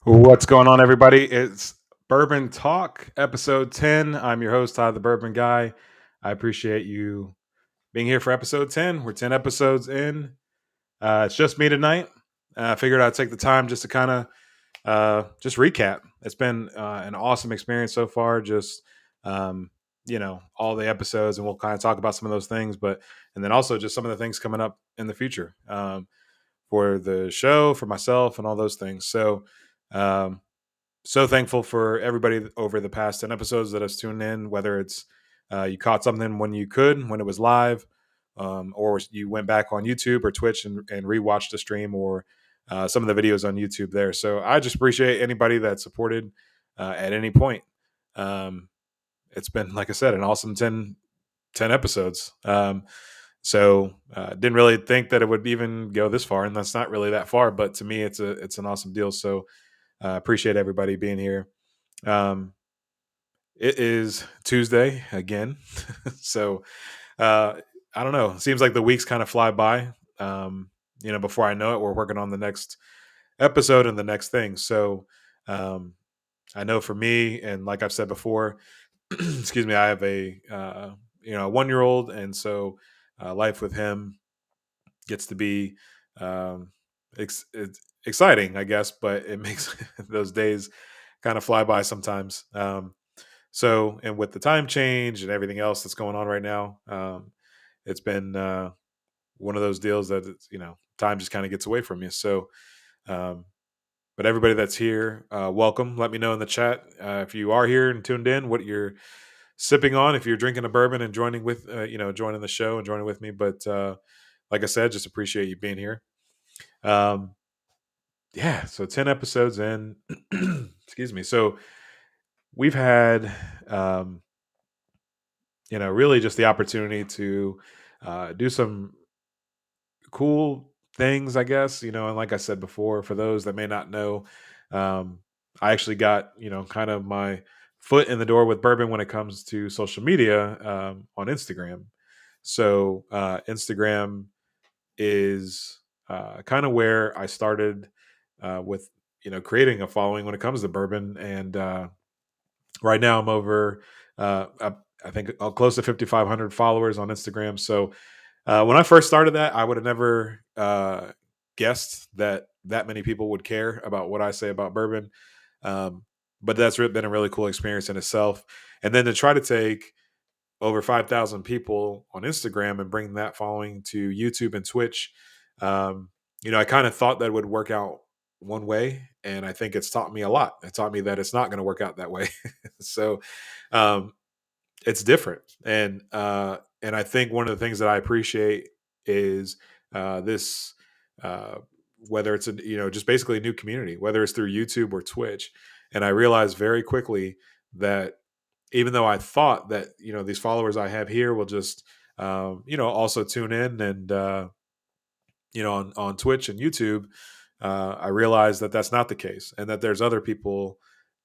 What's going on, everybody? It's Bourbon Talk, episode 10. I'm your host, Todd the Bourbon Guy. I appreciate you being here for episode 10. We're 10 episodes in. It's just me tonight. I figured I'd take the time just to kind of just recap. It's been an awesome experience so far, just, all the episodes, and we'll kind of talk about some of those things, and then also just some of the things coming up in the future for the show, for myself, and all those things. Um, so thankful for everybody over the past 10 episodes that has tuned in, whether it's you caught something when you could, when it was live, or you went back on YouTube or Twitch and rewatched the stream, or some of the videos on YouTube there. So I just appreciate anybody that supported at any point. It's been, like I said, an awesome 10 episodes. Didn't really think that it would even go this far, and that's not really that far, but to me, it's an awesome deal. So appreciate everybody being here. It is Tuesday again. So I don't know. It seems like the weeks kind of fly by. Before I know it, we're working on the next episode and the next thing. So I know for me, and like I've said before, excuse me, I have a 1-year-old, and so life with him gets to be it's exciting, I guess, but it makes those days kind of fly by sometimes. And with the time change and everything else that's going on right now, it's been one of those deals that time just kind of gets away from you. So, but everybody that's here, welcome. Let me know in the chat if you are here and tuned in, what you're sipping on. If you're drinking a bourbon and joining with, joining the show and joining with me. But like I said, just appreciate you being here. So 10 episodes in. Excuse me. So we've had, really just the opportunity to do some cool things, I guess, and like I said before, for those that may not know, I actually got, kind of my foot in the door with bourbon when it comes to social media on Instagram. So Instagram is kind of where I started with, creating a following when it comes to bourbon. And right now I'm over, I think, close to 5,500 followers on Instagram. So when I first started that, I would have never guessed that many people would care about what I say about bourbon. but been a really cool experience in itself. And then to try to take over 5,000 people on Instagram and bring that following to YouTube and Twitch. Um, I kind of thought that would work out one way, and I think it's taught me a lot. It taught me that it's not going to work out that way. So um, it's different, and I think one of the things that I appreciate is this. Uh, Whether it's just basically a new community, whether it's through YouTube or Twitch, and I realized very quickly that even though I thought that these followers I have here will just also tune in and on Twitch and YouTube, I realized that that's not the case, and that there's other people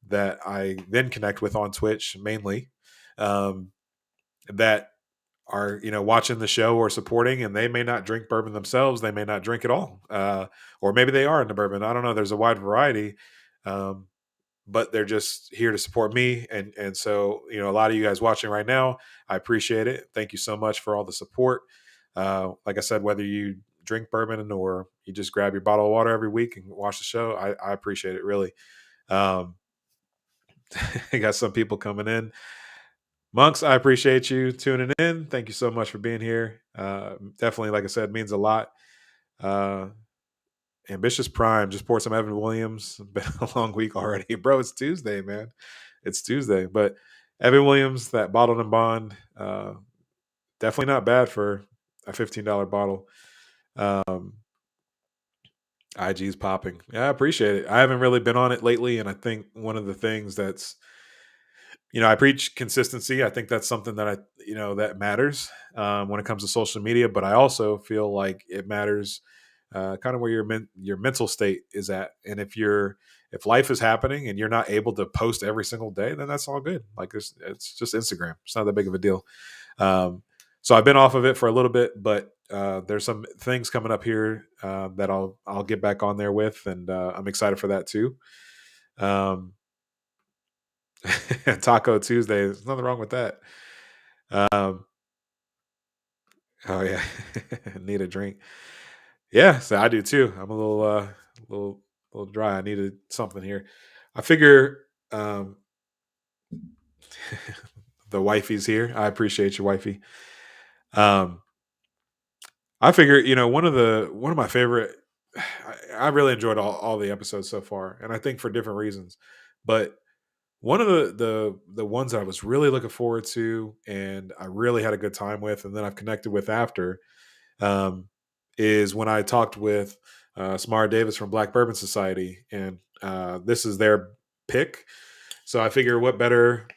that I then connect with on Twitch mainly, um, that are watching the show or supporting, and they may not drink bourbon themselves, they may not drink at all, or maybe they are into bourbon. I don't know. There's a wide variety. Um, but they're just here to support me. And so, a lot of you guys watching right now, I appreciate it. Thank you so much for all the support. Like I said, whether you drink bourbon or you just grab your bottle of water every week and watch the show, I appreciate it really. Um, I got some people coming in. Monks, I appreciate you tuning in. Thank you so much for being here. Definitely, like I said, means a lot. Uh, Ambitious Prime, just pour some Evan Williams. Been a long week already, bro. It's Tuesday, man. It's Tuesday, but Evan Williams, that bottled and bond, definitely not bad for a $15 bottle. IG's popping. Yeah, I appreciate it. I haven't really been on it lately, and I think one of the things that's I preach consistency. I think that's something that that matters when it comes to social media. But I also feel like it matters kind of where your mental state is at. And if life is happening and you're not able to post every single day, then that's all good. Like it's just Instagram. It's not that big of a deal. Um, so I've been off of it for a little bit, but there's some things coming up here that I'll get back on there with, and I'm excited for that too. Um, Taco Tuesday. There's nothing wrong with that. Um, oh yeah, need a drink. Yeah, so I do too. I'm little, little dry. I needed something here. I figure the wifey's here. I appreciate your wifey. Um, I figure one of my favorite. I really enjoyed all the episodes so far, and I think for different reasons. But one of the ones that I was really looking forward to, and I really had a good time with, and then I've connected with after, um, is when I talked with Samara Davis from Black Bourbon Society, and this is their pick. So I figure, what better,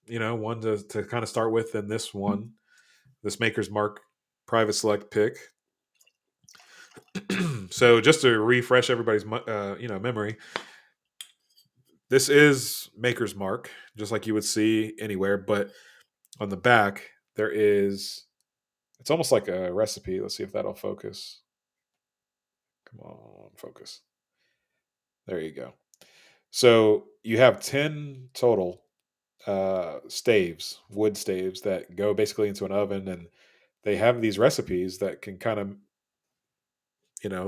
one to kind of start with than this one, this Maker's Mark Private Select pick. So just to refresh everybody's memory, this is Maker's Mark, just like you would see anywhere, but on the back there is, it's almost like a recipe. Let's see if that'll focus. Come on, focus. There you go. So you have 10 total staves, wood staves, that go basically into an oven, and they have these recipes that can kind of,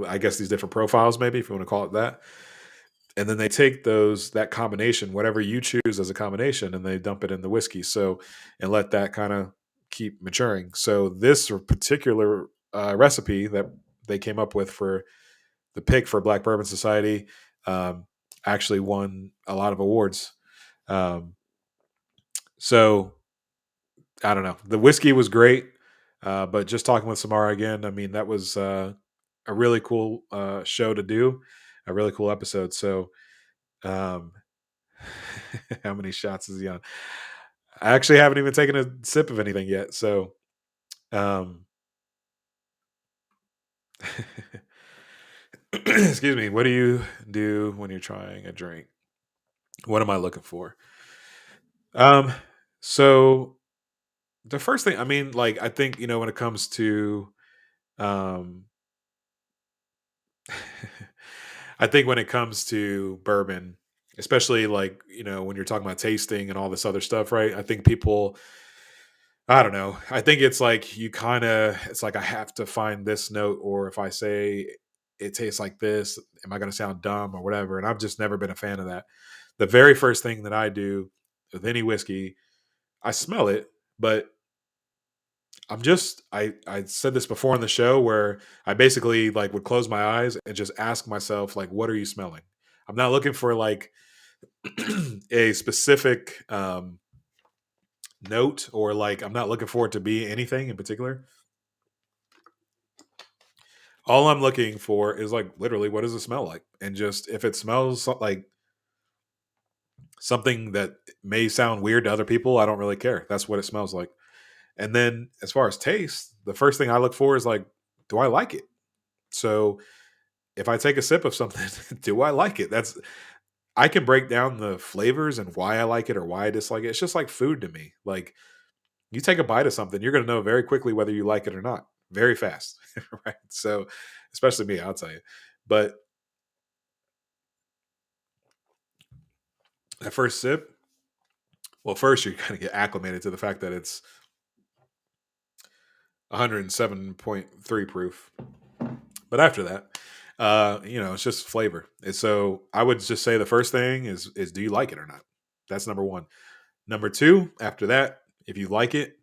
I guess these different profiles, maybe if you want to call it that. And then they take that combination, whatever you choose as a combination, and they dump it in the whiskey. So, and let that kind of keep maturing. So this particular recipe that they came up with for the pick for Black Bourbon Society um, actually won a lot of awards. Um, so I don't know. The whiskey was great, but just talking with Samara again, I mean, that was a really cool show to do, a really cool episode. So, um, how many shots is he on? I actually haven't even taken a sip of anything yet. So, um, excuse me. What do you do when you're trying a drink? What am I looking for? Um, so the first thing, I mean, like, I think, when it comes to, um, I think when it comes to bourbon, especially like, when you're talking about tasting and all this other stuff, right? I think people, I don't know. I think it's like it's like I have to find this note, or if I say it tastes like this, am I going to sound dumb or whatever? And I've just never been a fan of that. the very first thing that I do with any whiskey, I smell it, but I said this before on the show where I basically like would close my eyes and just ask myself like, what are you smelling? I'm not looking for like a specific note, or like I'm not looking for it to be anything in particular. All I'm looking for is like literally what does it smell like, and just if it smells like something that may sound weird to other people, I don't really care. That's what it smells like. And then as far as taste, the first thing I look for is like, do I like it? So if I take a sip of something, do I like it? That's I can break down the flavors and why I like it or why I dislike it. It's just like food to me. Like you take a bite of something, you're going to know very quickly whether you like it or not, very fast, right? So, especially me, I'll tell you. But that first sip, well, first you kind of get acclimated to the fact that it's 107.3 proof. But after that, it's just flavor. And so I would just say the first thing is do you like it or not? That's number one. Number two, after that, if you like it,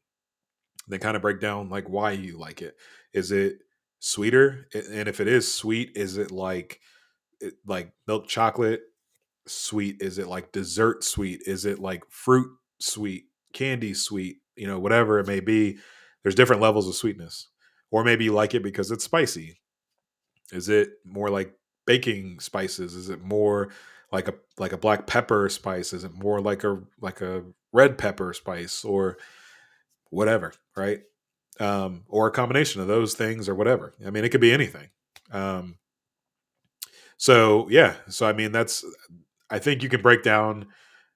then kind of break down like why you like it. Is it sweeter? And if it is sweet, is it like milk chocolate sweet? Is it like dessert sweet? Is it like fruit sweet, candy sweet? Whatever it may be. There's different levels of sweetness. Or maybe you like it because it's spicy. Is it more like baking spices? Is it more like a black pepper spice? Is it more like a red pepper spice or whatever, right? Or a combination of those things or whatever. I mean, it could be anything. Um, so yeah, so I mean, I think you can break down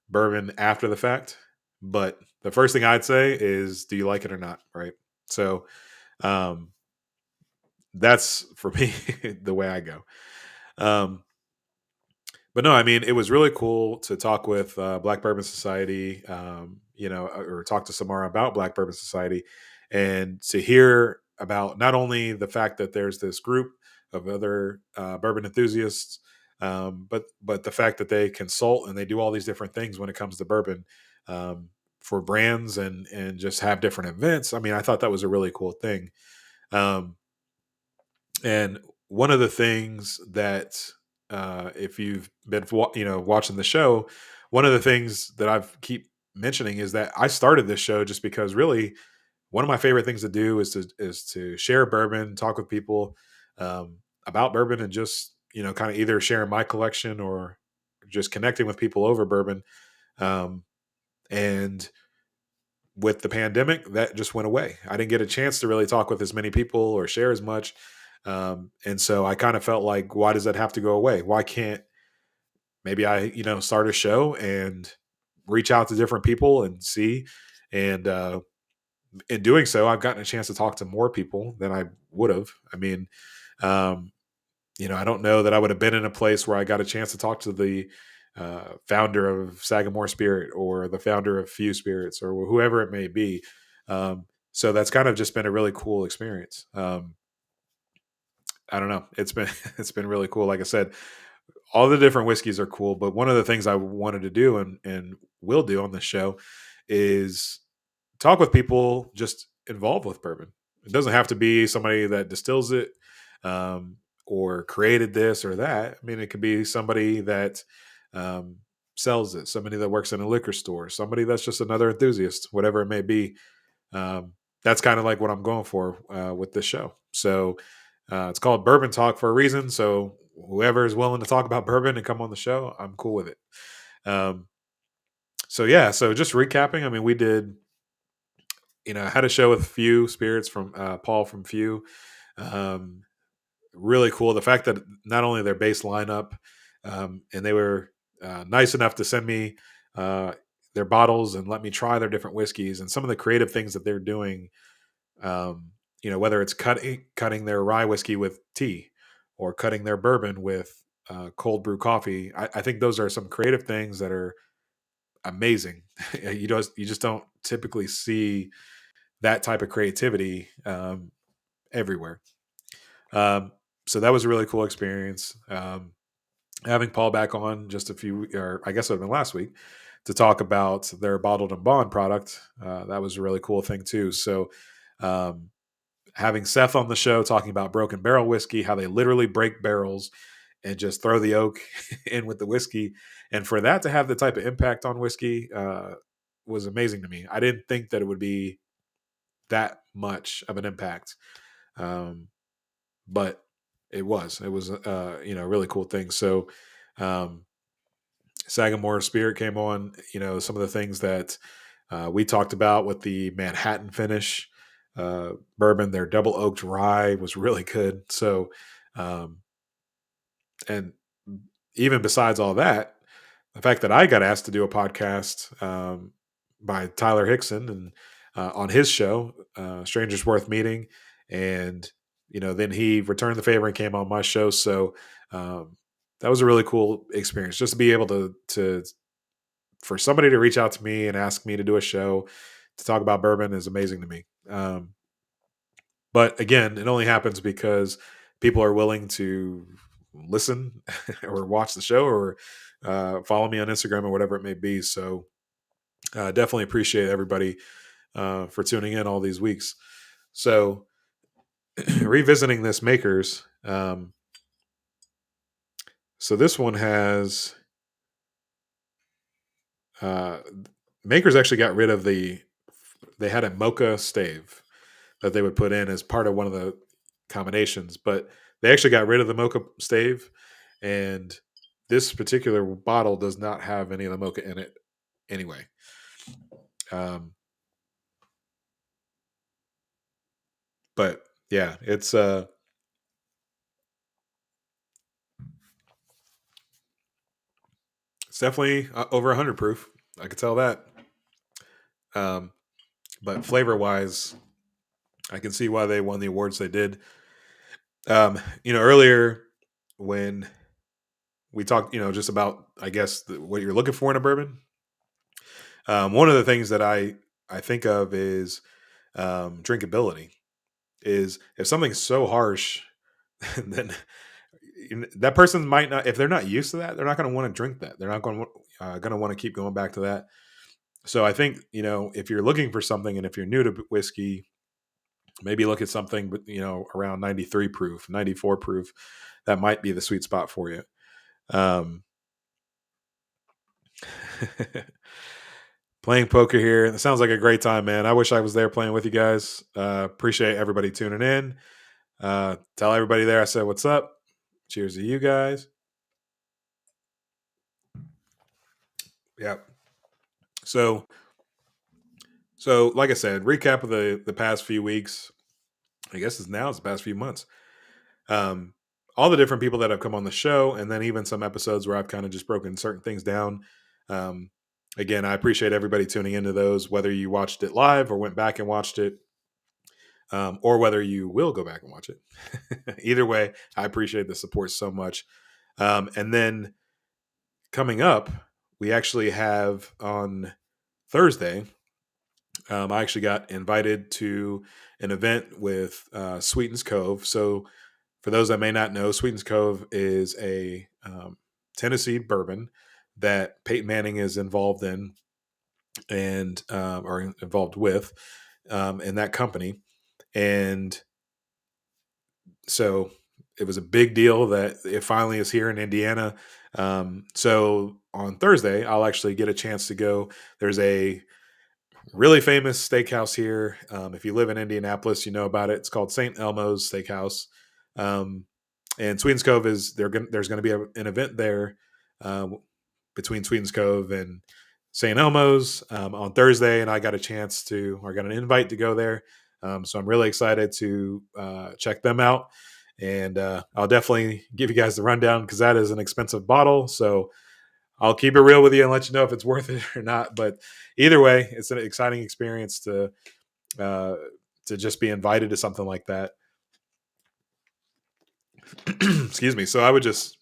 bourbon after the fact, but the first thing I'd say is, do you like it or not, right? So um, that's for me the way I go. Um, but no, I mean, it was really cool to talk with Black Bourbon Society, or talk to Samara about Black Bourbon Society, and to hear about not only the fact that there's this group of other bourbon enthusiasts, but the fact that they consult and they do all these different things when it comes to bourbon for brands and just have different events. I mean, I thought that was a really cool thing. Um, and one of the things that, if you've been, watching the show, one of the things that I've keep mentioning is that I started this show just because really one of my favorite things to do is to share bourbon, talk with people about bourbon, and just kind of either sharing my collection or just connecting with people over bourbon. Um, and with the pandemic, that just went away. I didn't get a chance to really talk with as many people or share as much. And so I kind of felt like, why does that have to go away? Why can't maybe I, start a show and reach out to different people and see? And in doing so, I've gotten a chance to talk to more people than I would have. I mean, um, I don't know that I would have been in a place where I got a chance to talk to the founder of Sagamore Spirit or the founder of Few Spirits or whoever it may be. So that's kind of just been a really cool experience. I don't know. It's been it's been really cool. Like I said, all the different whiskeys are cool, but one of the things I wanted to do and will do on this show is talk with people just involved with bourbon. It doesn't have to be somebody that distills it or created this or that. I mean, it could be somebody that um, sells it, somebody that works in a liquor store, somebody that's just another enthusiast, whatever it may be. Um, that's kind of like what I'm going for with this show. So it's called Bourbon Talk for a reason. So whoever is willing to talk about bourbon and come on the show, I'm cool with it. Um, so yeah, so just recapping. I mean, we did, I had a show with Few Spirits from Paul from Few. Um, really cool. The fact that not only their bass lineup, and they were nice enough to send me uh, their bottles and let me try their different whiskeys and some of the creative things that they're doing. Whether it's cutting their rye whiskey with tea or cutting their bourbon with cold brew coffee. I think those are some creative things that are amazing. You just don't typically see that type of creativity everywhere. Um, so that was a really cool experience. having Paul back on just a few, or I guess it would have been last week, to talk about their bottled and bond product. That was a really cool thing too. So, um, having Seth on the show talking about broken barrel whiskey, how they literally break barrels and just throw the oak in with the whiskey, and for that to have the type of impact on whiskey was amazing to me. I didn't think that it would be that much of an impact, um, but it was. It was a really cool thing. So. Um, Sagamore Spirit came on. Some of the things that we talked about with the Manhattan finish bourbon, their double oaked rye was really good. So, um, and even besides all that, the fact that I got asked to do a podcast by Tyler Hickson and on his show, Strangers Worth Meeting, and then he returned the favor and came on my show. So that was a really cool experience, just to be able to for somebody to reach out to me and ask me to do a show to talk about bourbon is amazing to me. But again, it only happens because people are willing to listen or watch the show or follow me on Instagram or whatever it may be. So definitely appreciate everybody for tuning in all these weeks. So revisiting this Makers. So this one has uh, Makers actually got rid of they had a mocha stave that they would put in as part of one of the combinations, but they actually got rid of the mocha stave, and this particular bottle does not have any of the mocha in it anyway. Um, but yeah, it's definitely over 100 proof. I could tell that. Um, but flavor wise, I can see why they won the awards they did. Earlier when we talked, just about, I guess, what you're looking for in a bourbon. One of the things that I think of is drinkability. Is if something's so harsh, then that person might not. If they're not used to that, they're not going to want to drink that. They're not going to want to keep going back to that. So I think if you're looking for something, and if you're new to whiskey, maybe look at something, but around 93 proof, 94 proof. That might be the sweet spot for you. Um, Playing poker here. It sounds like a great time, man. I wish I was there playing with you guys. Appreciate everybody tuning in. Tell everybody there I said what's up. Cheers to you guys. Yep. So like I said, recap of the past few weeks. I guess it's the past few months. Um, all the different people that have come on the show, and then even some episodes where I've kind of just broken certain things down. Um, Again, I appreciate everybody tuning into those, whether you watched it live or went back and watched it, or whether you will go back and watch it. Either way, I appreciate the support so much. And then coming up, we actually have on Thursday, I actually got invited to an event with Sweetens Cove. So, for those that may not know, Sweetens Cove is a Tennessee bourbon that Peyton Manning is involved in and or involved with in that company. And so it was a big deal that it finally is here in Indiana. So on Thursday, I'll actually get a chance to go. There's a really famous steakhouse here. If you live in Indianapolis, you know about it. It's called St. Elmo's Steakhouse. Um, and Sweetens Cove there's going to be an event there uh, between Sweetens Cove and St. Elmo's on Thursday, and I got an invite to go there. So I'm really excited to check them out, and I'll definitely give you guys the rundown because that is an expensive bottle. So I'll keep it real with you and let you know if it's worth it or not. But either way, it's an exciting experience uh, to just be invited to something like that. Excuse me. So I would just,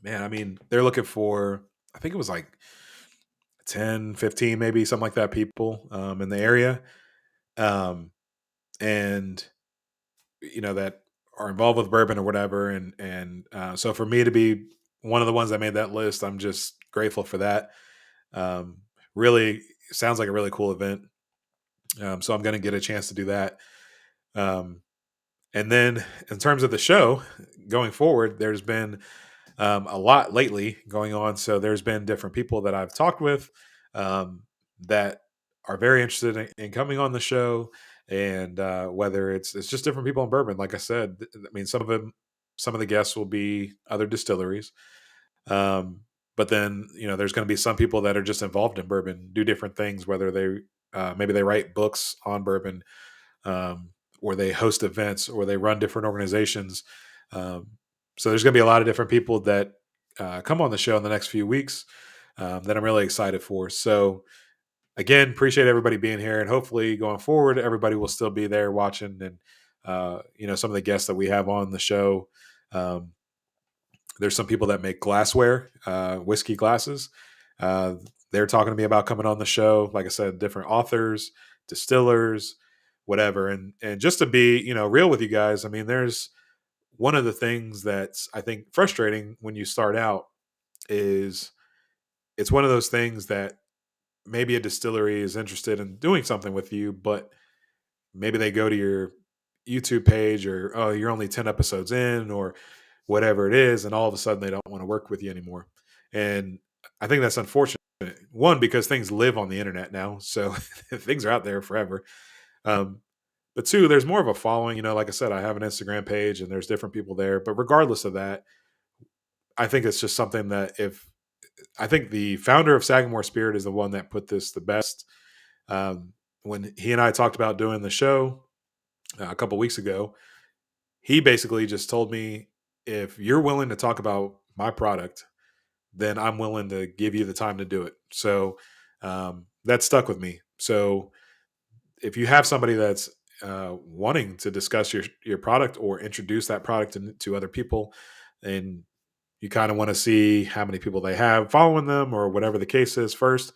man, I mean, they're looking for, I think it was like 10, 15, maybe something like that, people in the area. Um, and, that are involved with bourbon or whatever. And so for me to be one of the ones that made that list. I'm just grateful for that. Um, really sounds like a really cool event. So I'm going to get a chance to do that. Um, and then in terms of the show going forward, there's been a lot lately going on. So there's been different people that I've talked with um, that are very interested in coming on the show, and whether it's just different people in bourbon. Like I said, I mean, some of the guests will be other distilleries, um, but then there's going to be some people that are just involved in bourbon, do different things, whether they maybe they write books on bourbon, um, or they host events, or they run different organizations. Um, so there's going to be a lot of different people that come on the show in the next few weeks that I'm really excited for. So again, appreciate everybody being here, and hopefully going forward, everybody will still be there watching. And some of the guests that we have on the show. Um, there's some people that make glassware, whiskey glasses. Uh, they're talking to me about coming on the show. Like I said, different authors, distillers, whatever. And just to be, real with you guys, I mean, there's one of the things that's I think frustrating when you start out is it's one of those things that maybe a distillery is interested in doing something with you, but maybe they go to your YouTube page, or oh, you're only 10 episodes in, or whatever it is, and all of a sudden they don't want to work with you anymore. And I think that's unfortunate. One, because things live on the internet now, so things are out there forever. Um, but two, there's more of a following. Like I said, I have an Instagram page, and there's different people there. But regardless of that, I think it's just something that if I think the founder of Sagamore Spirit is the one that put this the best. When he and I talked about doing the show a couple weeks ago, he basically just told me, if you're willing to talk about my product, then I'm willing to give you the time to do it. So that stuck with me. So if you have somebody that's wanting to discuss your product or introduce that product to other people, and you kind of want to see how many people they have following them or whatever the case is first,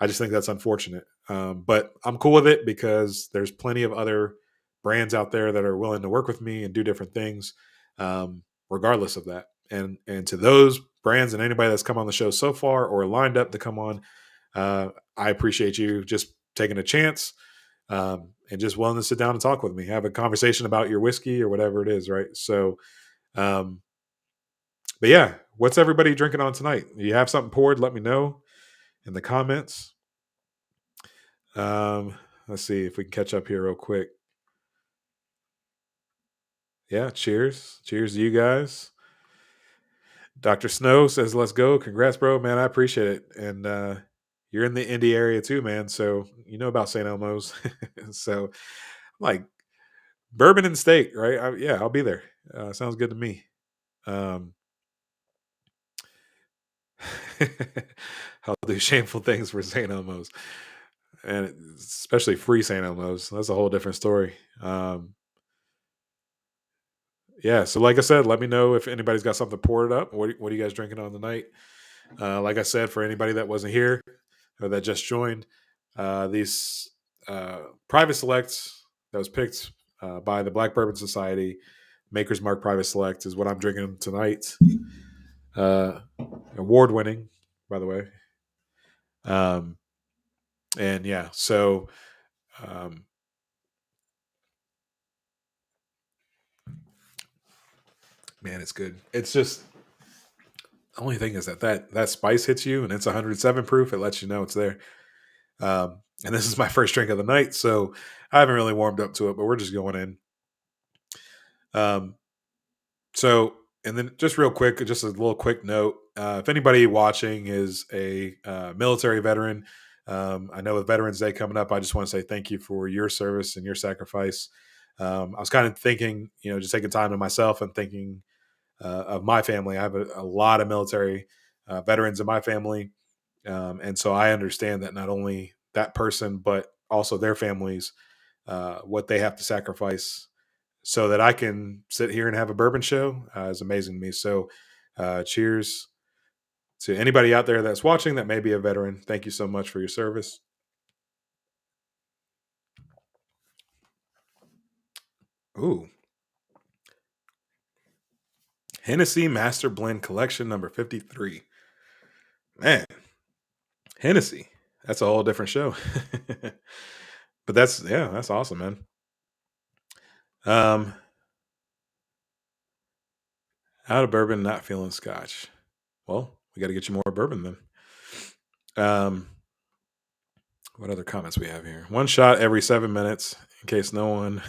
I just think that's unfortunate. But I'm cool with it because there's plenty of other brands out there that are willing to work with me and do different things, regardless of that. And to those brands and anybody that's come on the show so far or lined up to come on, I appreciate you just taking a chance, and just willing to sit down and talk with me, have a conversation about your whiskey or whatever it is, right? So, um, but yeah, what's everybody drinking on tonight? You have something poured? Let me know in the comments. Um, let's see if we can catch up here real quick. Yeah, cheers. Cheers to you guys. Dr. Snow says, let's go. Congrats, bro. Man, I appreciate it. And you're in the Indy area too, man. So you know about St. Elmo's. So like bourbon and steak, right? Yeah, I'll be there. Sounds good to me. Um, I'll do shameful things for St. Elmo's, and especially free St. Elmo's. That's a whole different story. Yeah, so like I said, let me know if anybody's got something poured up. What are you guys drinking on tonight? Like I said, for anybody that wasn't here or that just joined, these private selects that was picked by the Black Bourbon Society, Maker's Mark Private Select, is what I'm drinking tonight. Uh, Award winning, by the way. Um, and yeah, so um, man, it's good. It's just the only thing is that spice hits you, and it's 107 proof. It lets you know it's there. And this is my first drink of the night, so I haven't really warmed up to it, but we're just going in. Um, so, and then just real quick, just a little quick note. If anybody watching is a military veteran, I know with Veterans Day coming up, I just want to say thank you for your service and your sacrifice. I was kind of thinking, just taking time to myself and thinking of my family. I have a lot of military veterans in my family. And so I understand that not only that person, but also their families, what they have to sacrifice so that I can sit here and have a bourbon show is amazing to me. So cheers to anybody out there that's watching that may be a veteran. Thank you so much for your service. Ooh, Hennessy Master Blend Collection number 53. Man, Hennessy. That's a whole different show. But that's awesome, man. Um, out of bourbon, not feeling scotch. Well, we got to get you more bourbon then. What other comments we have here? One shot every 7 minutes, in case no one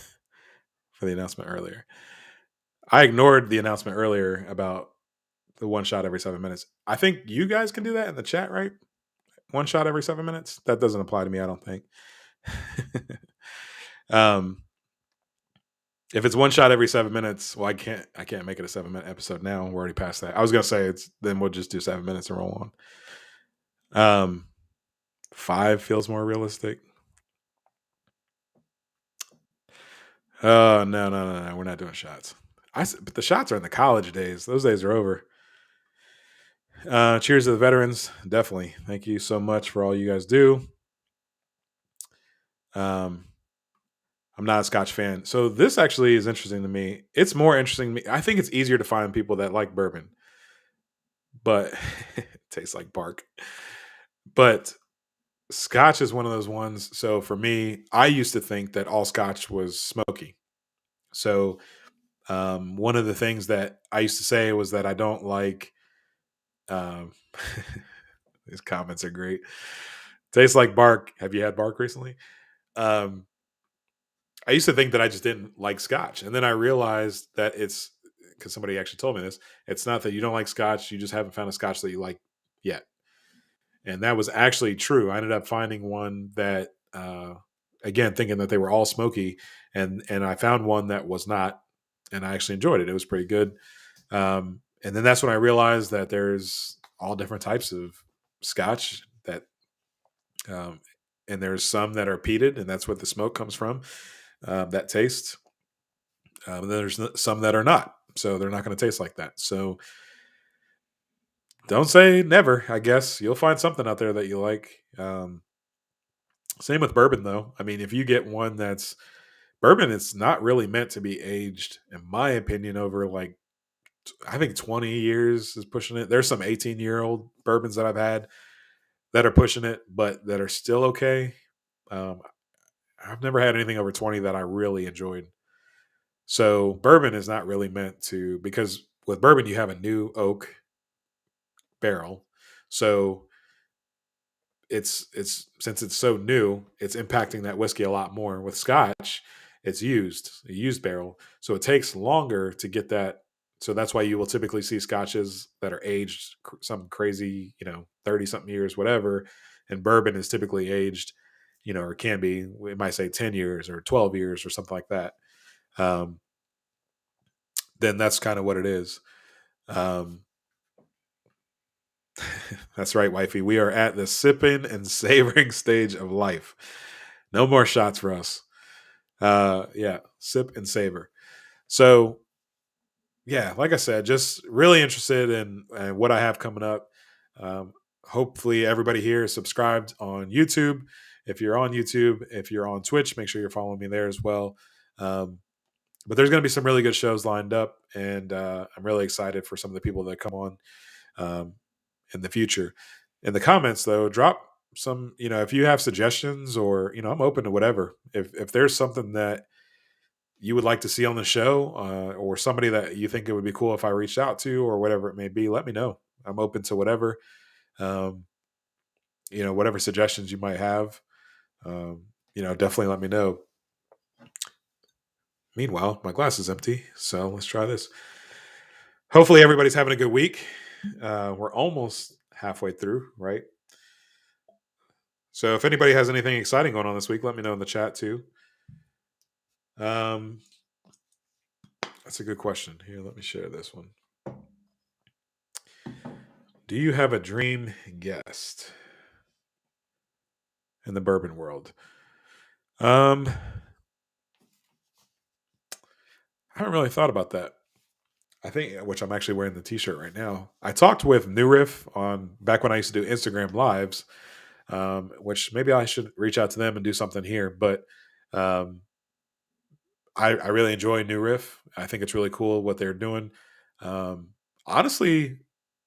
for the announcement earlier. I ignored the announcement earlier about the one shot every 7 minutes. I think you guys can do that in the chat, right? One shot every 7 minutes. That doesn't apply to me, I don't think. um, if it's one shot every 7 minutes, well, I can't make it a 7 minute episode now. We're already past that. I was gonna say then we'll just do 7 minutes and roll on. 5 feels more realistic. No. We're not doing shots. But the shots are in the college days. Those days are over. Cheers to the veterans. Definitely. Thank you so much for all you guys do. I'm not a Scotch fan. So this actually is interesting to me. It's more interesting to me. I think it's easier to find people that like bourbon. But it tastes like bark. But Scotch is one of those ones. So for me, I used to think that all Scotch was smoky. So one of the things that I used to say was that I don't like. Um, these comments are great. Tastes like bark. Have you had bark recently? I used to think that I just didn't like Scotch, and then I realized that it's because somebody actually told me this. It's not that you don't like Scotch; you just haven't found a Scotch that you like yet. And that was actually true. I ended up finding one that, again, thinking that they were all smoky, and I found one that was not, and I actually enjoyed it. It was pretty good. And then that's when I realized that there's all different types of Scotch that, and there's some that are peated, and that's what the smoke comes from. That taste. And then there's some that are not, so they're not going to taste like that. So don't say never. I guess you'll find something out there that you like. Same with bourbon, though. I mean, if you get one that's bourbon, it's not really meant to be aged, in my opinion, over like I think 20 years is pushing it. There's some 18-year-old bourbons that I've had that are pushing it, but that are still okay. Um, I've never had anything over 20 that I really enjoyed. So bourbon is not really meant to, because with bourbon you have a new oak barrel. So it's since it's so new, it's impacting that whiskey a lot more. With Scotch, it's a used barrel, so it takes longer to get that. So that's why you will typically see Scotches that are aged some crazy, 30 something years, whatever, and bourbon is typically aged, or can be. We might say 10 years or 12 years or something like that. Um, then that's kind of what it is. Um, That's right, wifey. We are at the sipping and savoring stage of life. No more shots for us. Yeah, sip and savor. So, yeah, like I said, just really interested in what I have coming up. Um, Hopefully, everybody here is subscribed on YouTube. If you're on YouTube, if you're on Twitch, make sure you're following me there as well. But there's going to be some really good shows lined up, and I'm really excited for some of the people that come on. In the future. In the comments, though, drop some, if you have suggestions or, I'm open to whatever. If there's something that you would like to see on the show or somebody that you think it would be cool if I reached out to or whatever it may be, let me know. I'm open to whatever, um, whatever suggestions you might have, definitely let me know. Meanwhile, my glass is empty, so let's try this. Hopefully everybody's having a good week. We're almost halfway through, right? So if anybody has anything exciting going on this week, let me know in the chat too. That's a good question. Here, let me share this one. Do you have a dream guest in the bourbon world? I haven't really thought about that. I think, which I'm actually wearing the T-shirt right now. I talked with New Riff on back when I used to do Instagram lives, which maybe I should reach out to them and do something here. But I really enjoy New Riff. I think it's really cool what they're doing. Um, Honestly,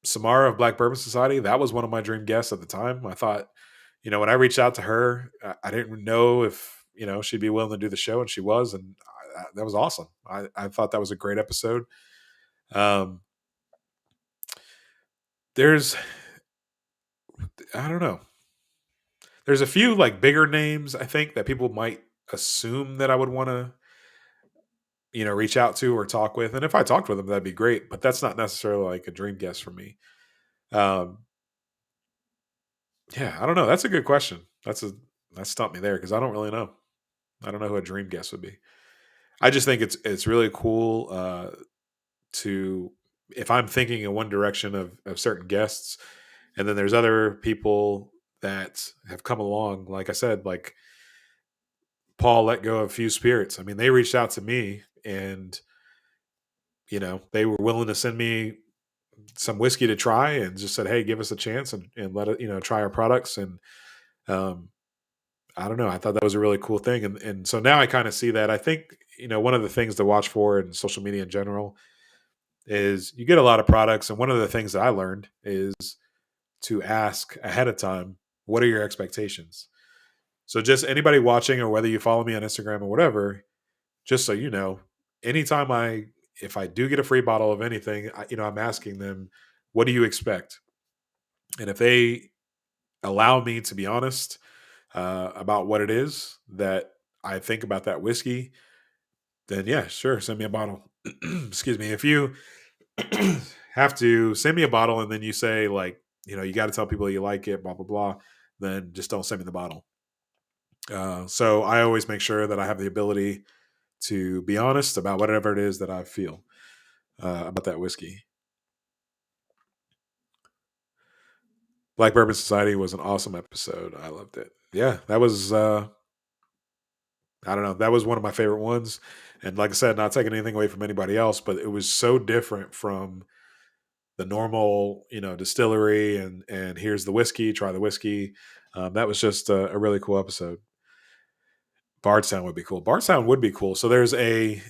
Samara of Black Bourbon Society, that was one of my dream guests at the time. I thought, when I reached out to her, I didn't know if, she'd be willing to do the show, and she was, and that was awesome. I thought that was a great episode. Um, there's, I don't know, there's a few like bigger names I think that people might assume that I would want to, reach out to or talk with, and if I talked with them, that'd be great. But that's not necessarily like a dream guest for me. Um, Yeah, I don't know. That's a good question. That stumped me there because I don't really know. I don't know who a dream guest would be. I just think it's really cool to if I'm thinking in one direction of certain guests, and then there's other people that have come along. Like I said, like Paul let go of a few spirits. I mean, they reached out to me, and they were willing to send me some whiskey to try, and just said, "Hey, give us a chance and let it try our products." And um, I don't know. I thought that was a really cool thing, and so now I kind of see that. I think one of the things to watch for in social media in general is you get a lot of products, and one of the things that I learned is to ask ahead of time, what are your expectations? So just anybody watching, or whether you follow me on Instagram or whatever, just so you know, anytime if I do get a free bottle of anything, I'm asking them, what do you expect? And if they allow me to be honest about what it is that I think about that whiskey, then yeah, sure, send me a bottle. Excuse me. If you have to send me a bottle and then you say like, you got to tell people you like it, blah blah blah, then just don't send me the bottle. So I always make sure that I have the ability to be honest about whatever it is that I feel about that whiskey. Black Bourbon Society was an awesome episode. I loved it. Yeah, that was I don't know. That was one of my favorite ones. And like I said, not taking anything away from anybody else, but it was so different from the normal, distillery and here's the whiskey, try the whiskey. That was just a really cool episode. Bardstown would be cool. Bardstown would be cool. So there's a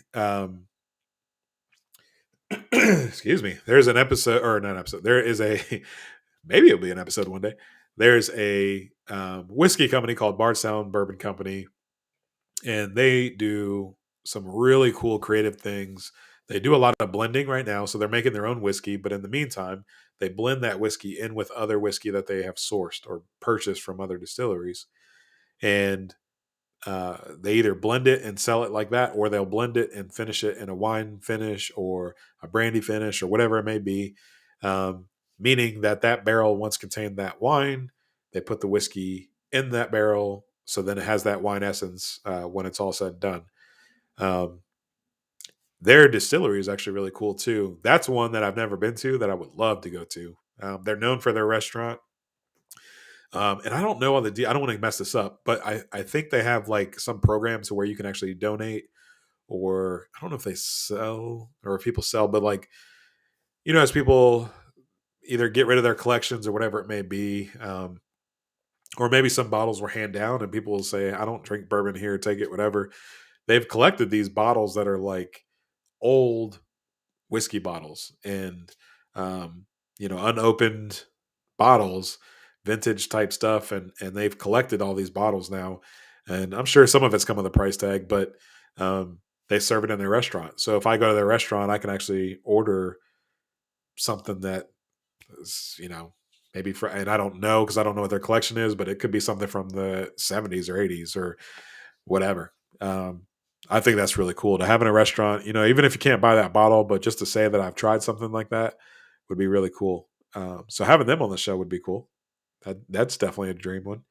excuse me. There's an episode or not an episode. There is a maybe it'll be an episode one day. There's a whiskey company called Bardstown Bourbon Company, and they do some really cool creative things. They do a lot of blending right now, so they're making their own whiskey, but in the meantime, they blend that whiskey in with other whiskey that they have sourced or purchased from other distilleries. And they either blend it and sell it like that, or they'll blend it and finish it in a wine finish or a brandy finish or whatever it may be. Um, Meaning that that barrel once contained that wine, they put the whiskey in that barrel, so then it has that wine essence when it's all said and done. Um, their distillery is actually really cool too. That's one that I've never been to that I would love to go to. They're known for their restaurant. And I don't know all the I don't want to mess this up, but I think they have like some programs where you can actually donate, or I don't know if they sell or if people sell, but like, as people either get rid of their collections or whatever it may be, or maybe some bottles were hand down and people will say, I don't drink bourbon here, take it, whatever. They've collected these bottles that are like old whiskey bottles and unopened bottles, vintage type stuff, and they've collected all these bottles now, and I'm sure some of it's come with a price tag, but they serve it in their restaurant. So if I go to their restaurant, I can actually order something that is, maybe for, and I don't know because I don't know what their collection is, but it could be something from the 70s or 80s or whatever. Um, I think that's really cool to have in a restaurant. Even if you can't buy that bottle, but just to say that I've tried something like that would be really cool. So having them on the show would be cool. That's definitely a dream one,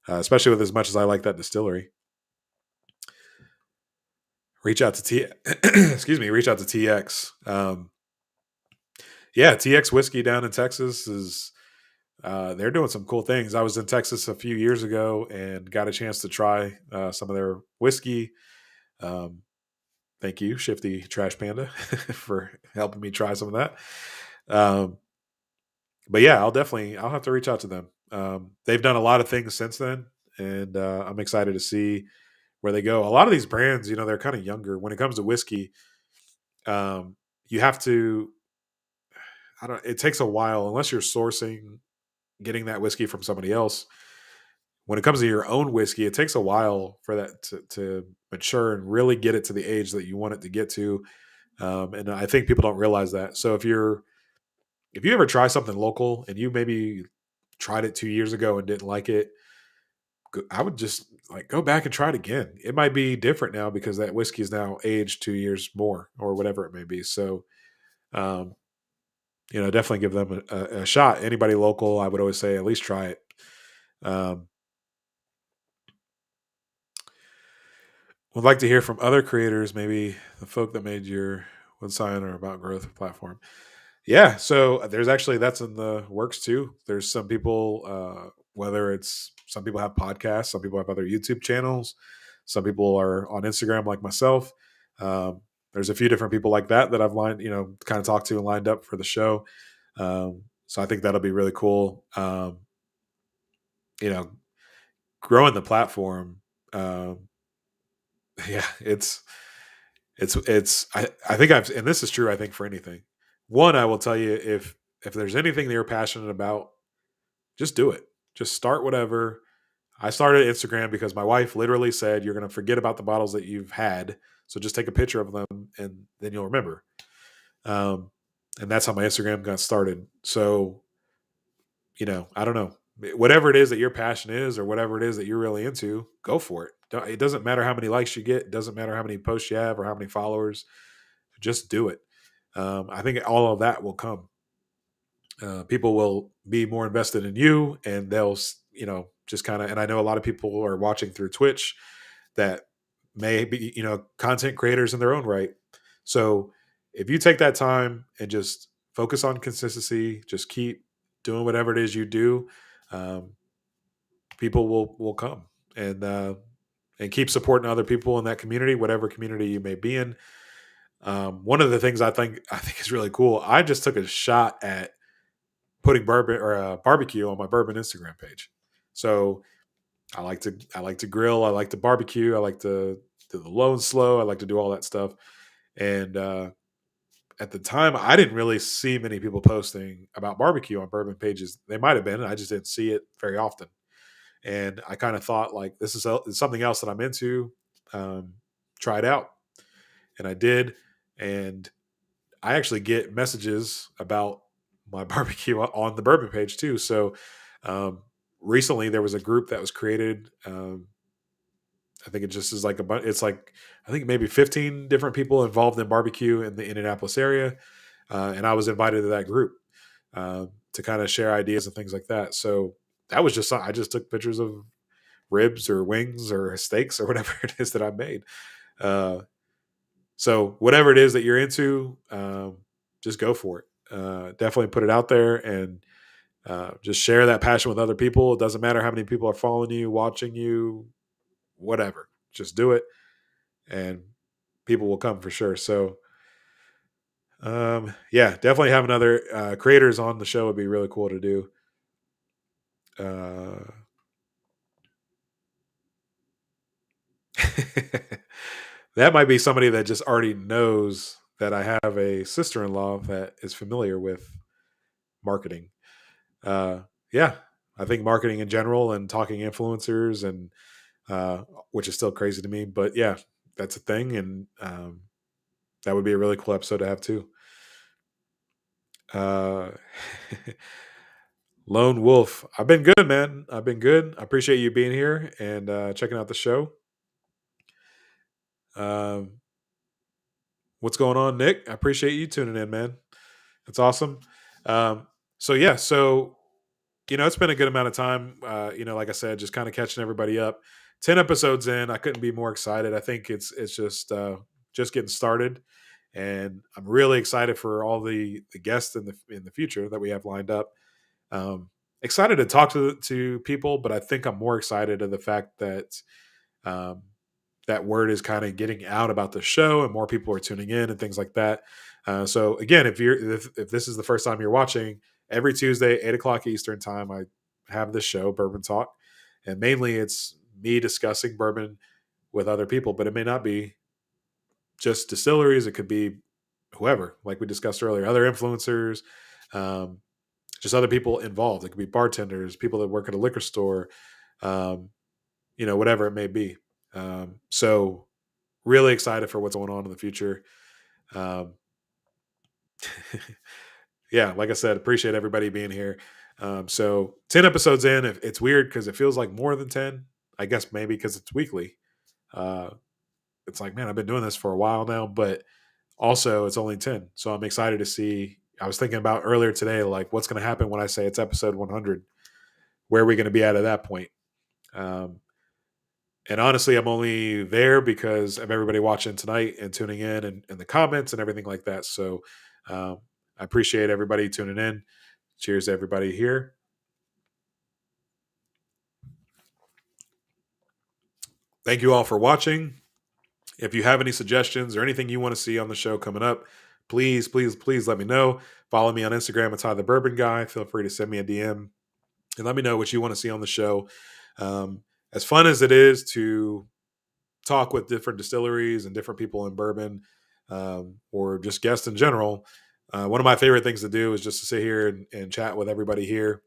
especially with as much as I like that distillery. Reach out to excuse me, reach out to TX. Yeah, TX whiskey down in Texas is they're doing some cool things. I was in Texas a few years ago and got a chance to try some of their whiskey. Um, Thank you, Shifty Trash Panda, for helping me try some of that. Um, but yeah, I'll have to reach out to them. They've done a lot of things since then, and I'm excited to see where they go. A lot of these brands, they're kind of younger when it comes to whiskey. Um, you have to. I don't. It takes a while unless you're sourcing, getting that whiskey from somebody else. When it comes to your own whiskey, it takes a while for that to mature and really get it to the age that you want it to get to. And I think people don't realize that. So if you ever try something local and you maybe tried it 2 years ago and didn't like it, I would just like go back and try it again. It might be different now because that whiskey is now aged 2 years more or whatever it may be. So, um, definitely give them a shot. Anybody local, I would always say at least try it. Um, would like to hear from other creators, maybe the folk that made your Woodsign or About Growth platform. Yeah, so there's actually that's in the works too. There's some people, whether it's some people have podcasts, some people have other YouTube channels, some people are on Instagram like myself. There's a few different people like that that I've kind of talked to and lined up for the show. So I think that'll be really cool. You know, growing the platform. Um, yeah, I think and this is true, I think, for anything. One, I will tell you, if there's anything that you're passionate about, just do it. Just start whatever. I started Instagram because my wife literally said, "You're going to forget about the bottles that you've had, so just take a picture of them and then you'll remember." Um, and that's how my Instagram got started. So, I don't know. Whatever it is that your passion is, or whatever it is that you're really into, go for it. It doesn't matter how many likes you get. It doesn't matter how many posts you have or how many followers. Just do it. I think all of that will come. People will be more invested in you, and they'll, just kind of. And I know a lot of people are watching through Twitch that may be, content creators in their own right. So if you take that time and just focus on consistency, just keep doing whatever it is you do, um, people will come and keep supporting other people in that community, whatever community you may be in. One of the things I think is really cool. I just took a shot at putting bourbon or barbecue on my bourbon Instagram page. So I like to grill. I like to barbecue. I like to do the low and slow. I like to do all that stuff. And at the time, I didn't really see many people posting about barbecue on bourbon pages. They might have been. I just didn't see it very often. And I kind of thought like this is something else that I'm into. Um, try it out, and I did. And I actually get messages about my barbecue on the bourbon page too. So um, recently there was a group that was created. I think it just is like a bunch. It's like I think maybe 15 different people involved in barbecue in the Indianapolis area, and I was invited to that group to kind of share ideas and things like that. So that was just I just took pictures of ribs or wings or steaks or whatever it is that I made. Uh, so whatever it is that you're into, just go for it. Definitely put it out there and just share that passion with other people. It doesn't matter how many people are following you, watching you, whatever. Just do it, and people will come for sure. So, yeah, definitely having other creators on the show would be really cool to do. Uh, that might be somebody that just already knows that I have a sister-in-law that is familiar with marketing. Uh, yeah, I think marketing in general and talking influencers and which is still crazy to me, but yeah, that's a thing, and that would be a really cool episode to have too. Uh, Lone Wolf, I've been good, man. I've been good. I appreciate you being here and checking out the show. Um, what's going on, Nick? I appreciate you tuning in, man. That's awesome. Um, so yeah, so it's been a good amount of time. Like I said, just kind of catching everybody up. 10 episodes in, I couldn't be more excited. I think it's just getting started, and I'm really excited for all the guests in the future that we have lined up. Um, excited to talk to people, but I think I'm more excited of the fact that um, that word is kind of getting out about the show and more people are tuning in and things like that. So again, if this is the first time you're watching, every Tuesday, 8 o'clock Eastern time, I have this show, Bourbon Talk. And mainly it's me discussing bourbon with other people, but it may not be just distilleries. It could be whoever, like we discussed earlier, other influencers, um, just other people involved. It could be bartenders, people that work at a liquor store, um, whatever it may be. So really excited for what's going on in the future. Um, yeah, like I said, appreciate everybody being here. So 10 episodes in, it's weird because it feels like more than 10. I guess maybe because it's weekly. Uh, it's like, man, I've been doing this for a while now, but also it's only 10. So I'm excited to see. I was thinking about earlier today, like what's going to happen when I say it's episode 100. Where are we going to be at that point? Um, and honestly, I'm only there because of everybody watching tonight and tuning in and the comments and everything like that. So um, I appreciate everybody tuning in. Cheers to everybody here. Thank you all for watching. If you have any suggestions or anything you want to see on the show coming up, please, please, please let me know. Follow me on Instagram at Ty the Bourbon Guy. Feel free to send me a DM and let me know what you want to see on the show. Um, as fun as it is to talk with different distilleries and different people in bourbon, or just guests in general, one of my favorite things to do is just to sit here and chat with everybody here.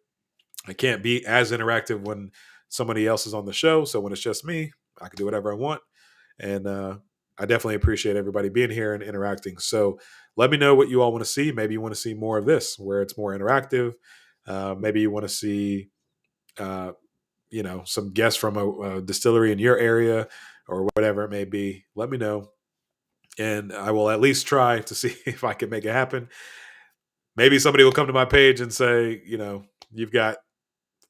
I can't be as interactive when somebody else is on the show. So when it's just me, I can do whatever I want. And I definitely appreciate everybody being here and interacting. So let me know what you all want to see. Maybe you want to see more of this where it's more interactive. Maybe you want to see, uh, some guests from a distillery in your area or whatever it may be. Let me know. And I will at least try to see if I can make it happen. Maybe somebody will come to my page and say, you've got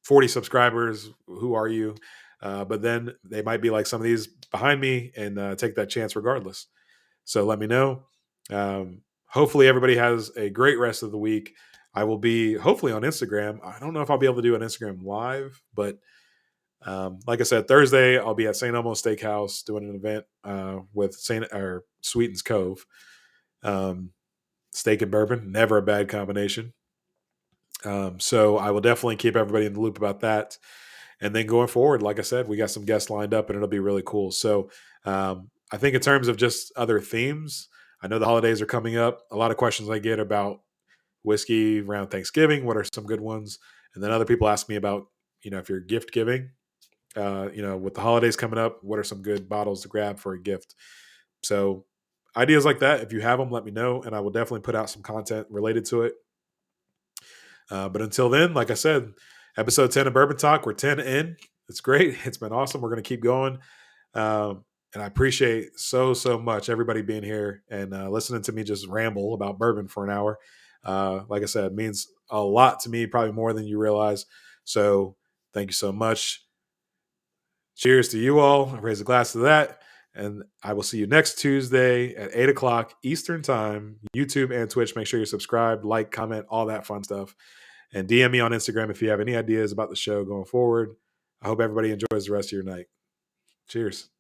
40 subscribers. Who are you? But then they might be like some of these behind me and take that chance regardless. So let me know. Hopefully, everybody has a great rest of the week. I will be hopefully on Instagram. I don't know if I'll be able to do an Instagram live, but like I said, Thursday I'll be at St. Elmo Steakhouse doing an event with Sweetens Cove. Steak and bourbon, never a bad combination. So I will definitely keep everybody in the loop about that. And then going forward, like I said, we got some guests lined up and it'll be really cool. So I think in terms of just other themes, I know the holidays are coming up. A lot of questions I get about whiskey around Thanksgiving. What are some good ones? And then other people ask me about, if you're gift giving, with the holidays coming up, what are some good bottles to grab for a gift? So ideas like that, if you have them, let me know. And I will definitely put out some content related to it. But until then, like I said, episode 10 of Bourbon Talk, we're 10 in. It's great. It's been awesome. We're going to keep going. And I appreciate so much everybody being here and listening to me just ramble about bourbon for an hour. Like I said, it means a lot to me, probably more than you realize. So thank you so much. Cheers to you all. I raise a glass to that. And I will see you next Tuesday at 8 o'clock Eastern Time, YouTube and Twitch. Make sure you're subscribed, like, comment, all that fun stuff. And DM me on Instagram if you have any ideas about the show going forward. I hope everybody enjoys the rest of your night. Cheers.